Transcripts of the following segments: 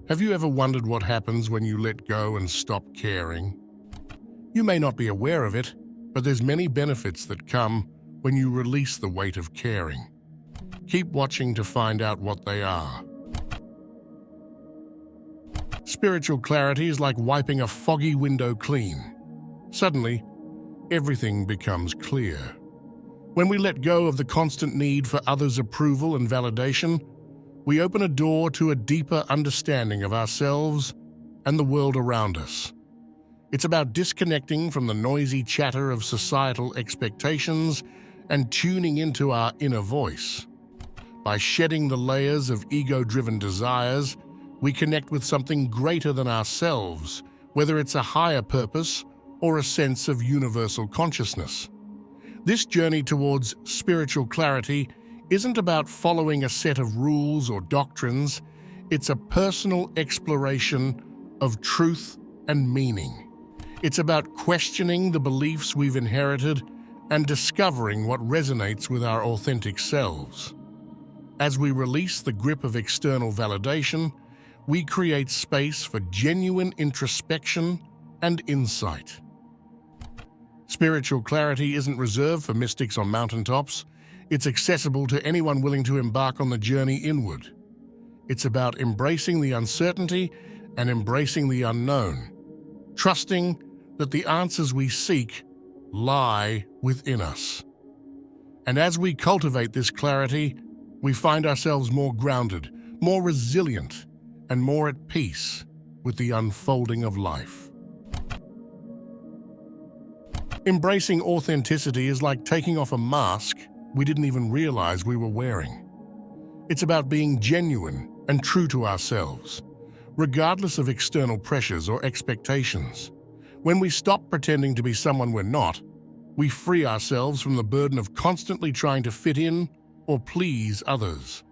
Have you ever wondered what happens when you let go and stop caring? You may not be aware of it, but there's many benefits that come when you release the weight of caring. Keep watching to find out what they are. Spiritual clarity is like wiping a foggy window clean. Suddenly, everything becomes clear. When we let go of the constant need for others' approval and validation, we open a door to a deeper understanding of ourselves and the world around us. It's about disconnecting from the noisy chatter of societal expectations and tuning into our inner voice. By shedding the layers of ego-driven desires, we connect with something greater than ourselves, whether it's a higher purpose or a sense of universal consciousness. This journey towards spiritual clarity isn't about following a set of rules or doctrines. It's a personal exploration of truth and meaning. It's about questioning the beliefs we've inherited and discovering what resonates with our authentic selves. As we release the grip of external validation, we create space for genuine introspection and insight. Spiritual clarity isn't reserved for mystics on mountaintops. It's accessible to anyone willing to embark on the journey inward. It's about embracing the uncertainty and embracing the unknown, trusting that the answers we seek lie within us. And as we cultivate this clarity, we find ourselves more grounded, more resilient, and more at peace with the unfolding of life. Embracing authenticity is like taking off a mask we didn't even realize we were wearing. It's about being genuine and true to ourselves, regardless of external pressures or expectations. When we stop pretending to be someone we're not, we free ourselves from the burden of constantly trying to fit in or please others.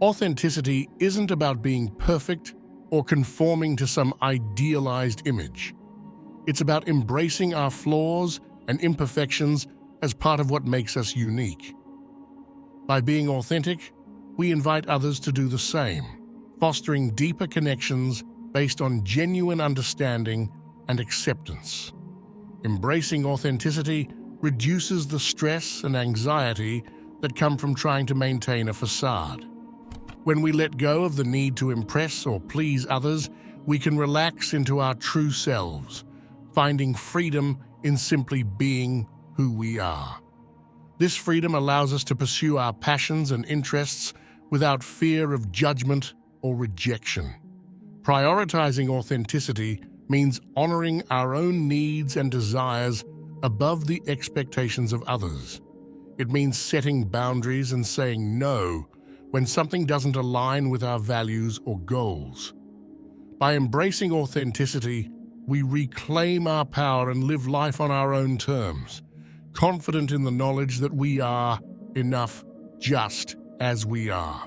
Authenticity isn't about being perfect or conforming to some idealized image. It's about embracing our flaws and imperfections as part of what makes us unique. By being authentic, we invite others to do the same, fostering deeper connections based on genuine understanding and acceptance. Embracing authenticity reduces the stress and anxiety that come from trying to maintain a facade. When we let go of the need to impress or please others, we can relax into our true selves, finding freedom in simply being who we are. This freedom allows us to pursue our passions and interests without fear of judgment or rejection. Prioritizing authenticity means honoring our own needs and desires above the expectations of others. It means setting boundaries and saying no when something doesn't align with our values or goals. By embracing authenticity, we reclaim our power and live life on our own terms, confident in the knowledge that we are enough just as we are.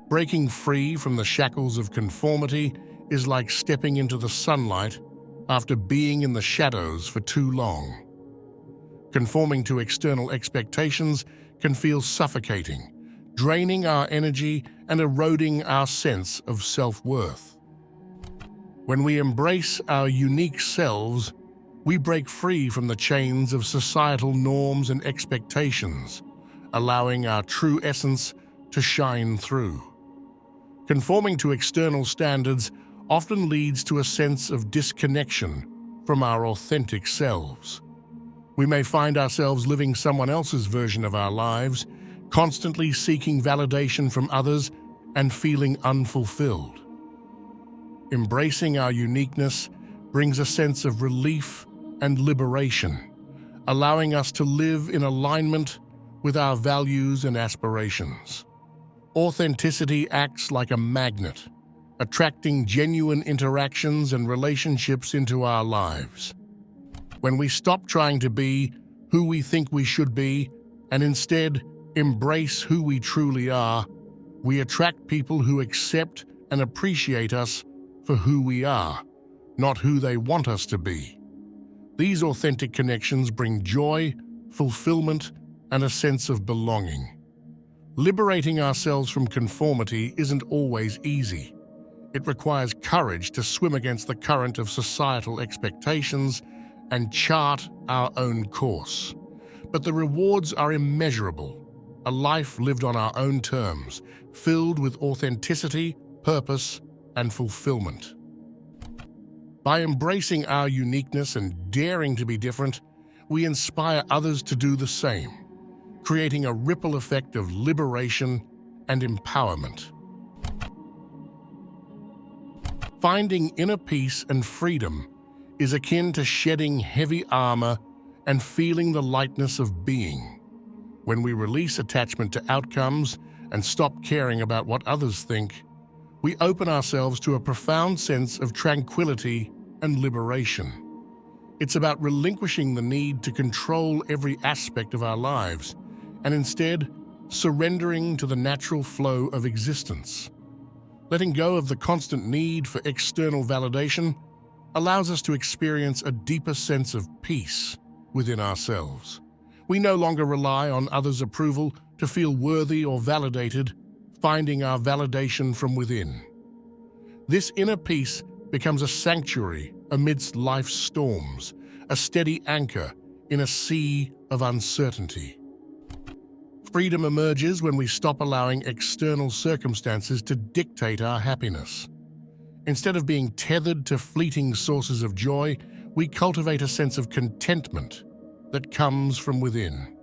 Breaking free from the shackles of conformity is like stepping into the sunlight after being in the shadows for too long. Conforming to external expectations can feel suffocating, draining our energy and eroding our sense of self-worth. When we embrace our unique selves, we break free from the chains of societal norms and expectations, allowing our true essence to shine through. Conforming to external standards often leads to a sense of disconnection from our authentic selves. We may find ourselves living someone else's version of our lives, constantly seeking validation from others and feeling unfulfilled. Embracing our uniqueness brings a sense of relief and liberation, allowing us to live in alignment with our values and aspirations. Authenticity acts like a magnet, attracting genuine interactions and relationships into our lives. When we stop trying to be who we think we should be and instead embrace who we truly are, we attract people who accept and appreciate us for who we are, not who they want us to be. These authentic connections bring joy, fulfillment, and a sense of belonging. Liberating ourselves from conformity isn't always easy. It requires courage to swim against the current of societal expectations and chart our own course. But the rewards are immeasurable. A life lived on our own terms, filled with authenticity, purpose, and fulfillment. By embracing our uniqueness and daring to be different, we inspire others to do the same, creating a ripple effect of liberation and empowerment. Finding inner peace and freedom is akin to shedding heavy armor and feeling the lightness of being. When we release attachment to outcomes and stop caring about what others think, we open ourselves to a profound sense of tranquility and liberation. It's about relinquishing the need to control every aspect of our lives and instead surrendering to the natural flow of existence. Letting go of the constant need for external validation allows us to experience a deeper sense of peace within ourselves. We no longer rely on others' approval to feel worthy or validated, finding our validation from within. This inner peace becomes a sanctuary amidst life's storms, a steady anchor in a sea of uncertainty. Freedom emerges when we stop allowing external circumstances to dictate our happiness. Instead of being tethered to fleeting sources of joy, we cultivate a sense of contentment that comes from within.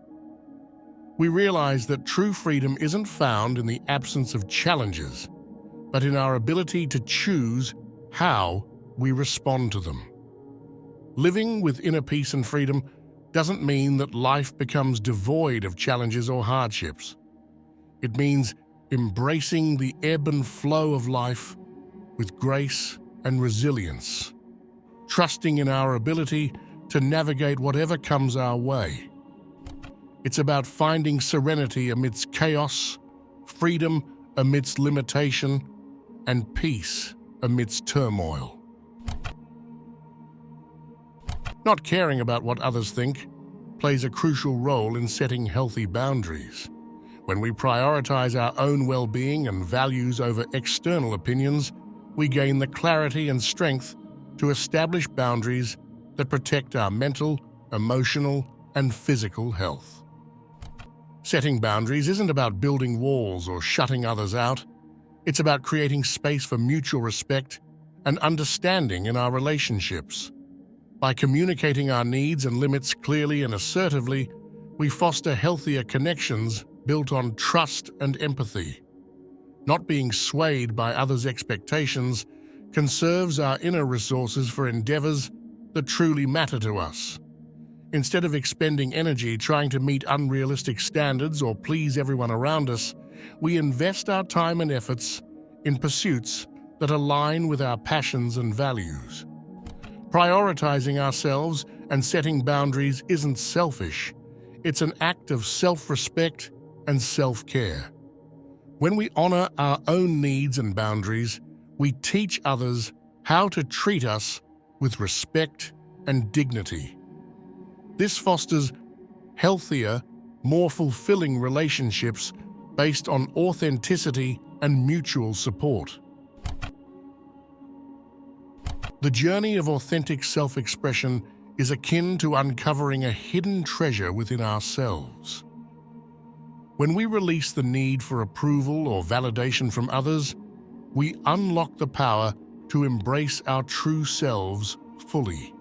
We realize that true freedom isn't found in the absence of challenges, but in our ability to choose how we respond to them. Living with inner peace and freedom doesn't mean that life becomes devoid of challenges or hardships. It means embracing the ebb and flow of life with grace and resilience, trusting in our ability to navigate whatever comes our way. It's about finding serenity amidst chaos, freedom amidst limitation, and peace amidst turmoil. Not caring about what others think plays a crucial role in setting healthy boundaries. When we prioritize our own well-being and values over external opinions, we gain the clarity and strength to establish boundaries that protect our mental, emotional, and physical health. Setting boundaries isn't about building walls or shutting others out. It's about creating space for mutual respect and understanding in our relationships. By communicating our needs and limits clearly and assertively, we foster healthier connections built on trust and empathy. Not being swayed by others' expectations conserves our inner resources for endeavors that truly matter to us. Instead of expending energy trying to meet unrealistic standards or please everyone around us, we invest our time and efforts in pursuits that align with our passions and values. Prioritizing ourselves and setting boundaries isn't selfish. It's an act of self-respect and self-care. When we honor our own needs and boundaries, we teach others how to treat us with respect and dignity. This fosters healthier, more fulfilling relationships based on authenticity and mutual support. The journey of authentic self-expression is akin to uncovering a hidden treasure within ourselves. When we release the need for approval or validation from others, we unlock the power to embrace our true selves fully.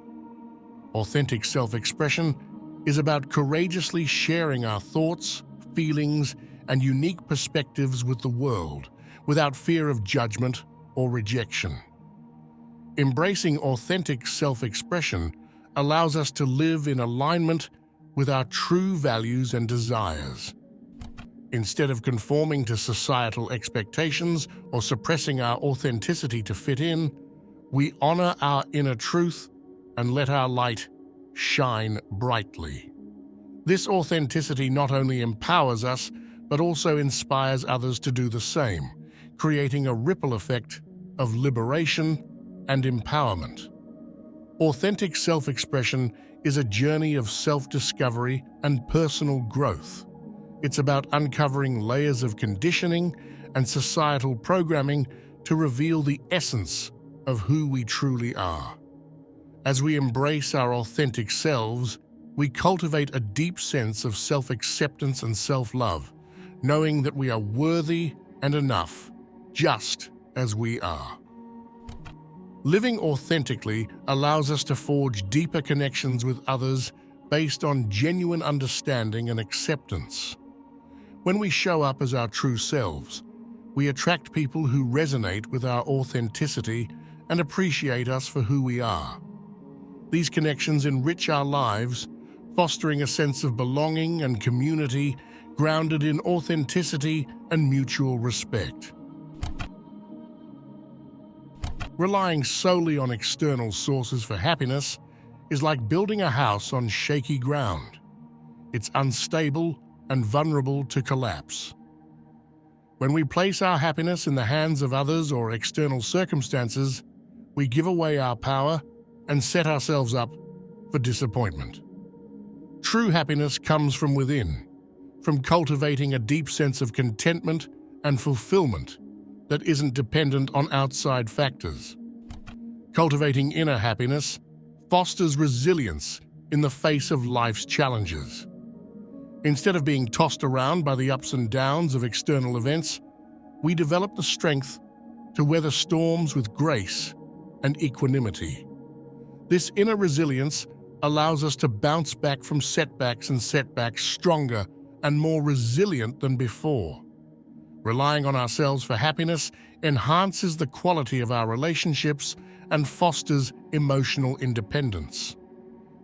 Authentic self-expression is about courageously sharing our thoughts, feelings, and unique perspectives with the world without fear of judgment or rejection. Embracing authentic self-expression allows us to live in alignment with our true values and desires. Instead of conforming to societal expectations or suppressing our authenticity to fit in, we honor our inner truth and let our light shine brightly. This authenticity not only empowers us, but also inspires others to do the same, creating a ripple effect of liberation and empowerment. Authentic self-expression is a journey of self-discovery and personal growth. It's about uncovering layers of conditioning and societal programming to reveal the essence of who we truly are. As we embrace our authentic selves, we cultivate a deep sense of self-acceptance and self-love, knowing that we are worthy and enough, just as we are. Living authentically allows us to forge deeper connections with others based on genuine understanding and acceptance. When we show up as our true selves, we attract people who resonate with our authenticity and appreciate us for who we are. These connections enrich our lives, fostering a sense of belonging and community grounded in authenticity and mutual respect. Relying solely on external sources for happiness is like building a house on shaky ground. It's unstable and vulnerable to collapse. When we place our happiness in the hands of others or external circumstances, we give away our power and set ourselves up for disappointment. True happiness comes from within, from cultivating a deep sense of contentment and fulfillment that isn't dependent on outside factors. Cultivating inner happiness fosters resilience in the face of life's challenges. Instead of being tossed around by the ups and downs of external events, we develop the strength to weather storms with grace and equanimity. This inner resilience allows us to bounce back from setbacks stronger and more resilient than before. Relying on ourselves for happiness enhances the quality of our relationships and fosters emotional independence.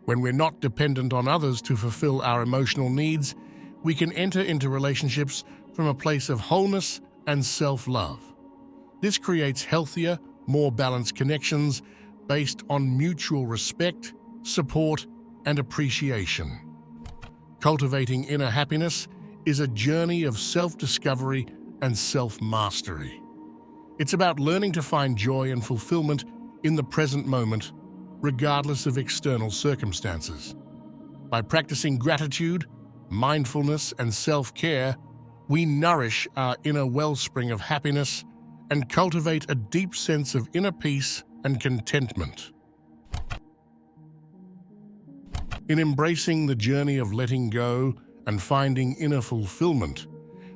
When we're not dependent on others to fulfill our emotional needs, we can enter into relationships from a place of wholeness and self-love. This creates healthier, more balanced connections based on mutual respect, support, and appreciation. Cultivating inner happiness is a journey of self-discovery and self-mastery. It's about learning to find joy and fulfillment in the present moment, regardless of external circumstances. By practicing gratitude, mindfulness, and self-care, we nourish our inner wellspring of happiness and cultivate a deep sense of inner peace and contentment. In embracing the journey of letting go and finding inner fulfillment,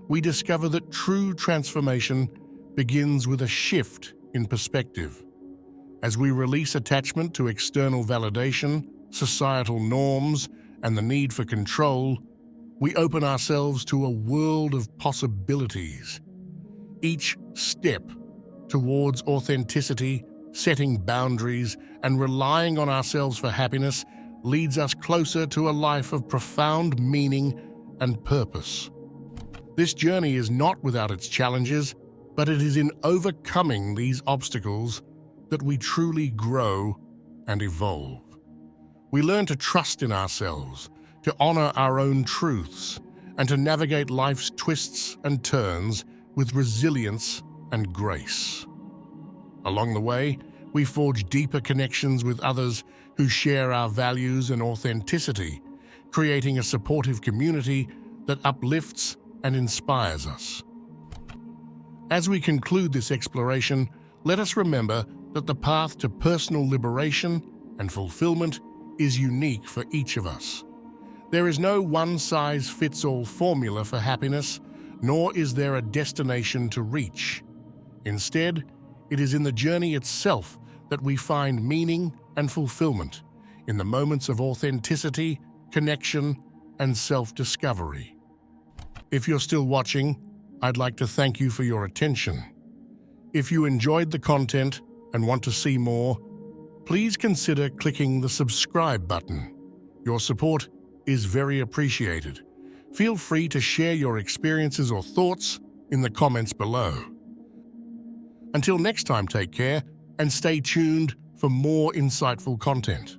we discover that true transformation begins with a shift in perspective. As we release attachment to external validation, societal norms, and the need for control, we open ourselves to a world of possibilities. Each step towards authenticity, setting boundaries, and relying on ourselves for happiness leads us closer to a life of profound meaning and purpose. This journey is not without its challenges, but it is in overcoming these obstacles that we truly grow and evolve. We learn to trust in ourselves, to honor our own truths, and to navigate life's twists and turns with resilience and grace. Along the way, we forge deeper connections with others who share our values and authenticity, creating a supportive community that uplifts and inspires us. As we conclude this exploration, let us remember that the path to personal liberation and fulfillment is unique for each of us. There is no one-size-fits-all formula for happiness, nor is there a destination to reach. Instead, it is in the journey itself that we find meaning and fulfillment, in the moments of authenticity, connection, and self-discovery. If you're still watching, I'd like to thank you for your attention. If you enjoyed the content and want to see more, please consider clicking the subscribe button. Your support is very appreciated. Feel free to share your experiences or thoughts in the comments below. Until next time, take care and stay tuned for more insightful content.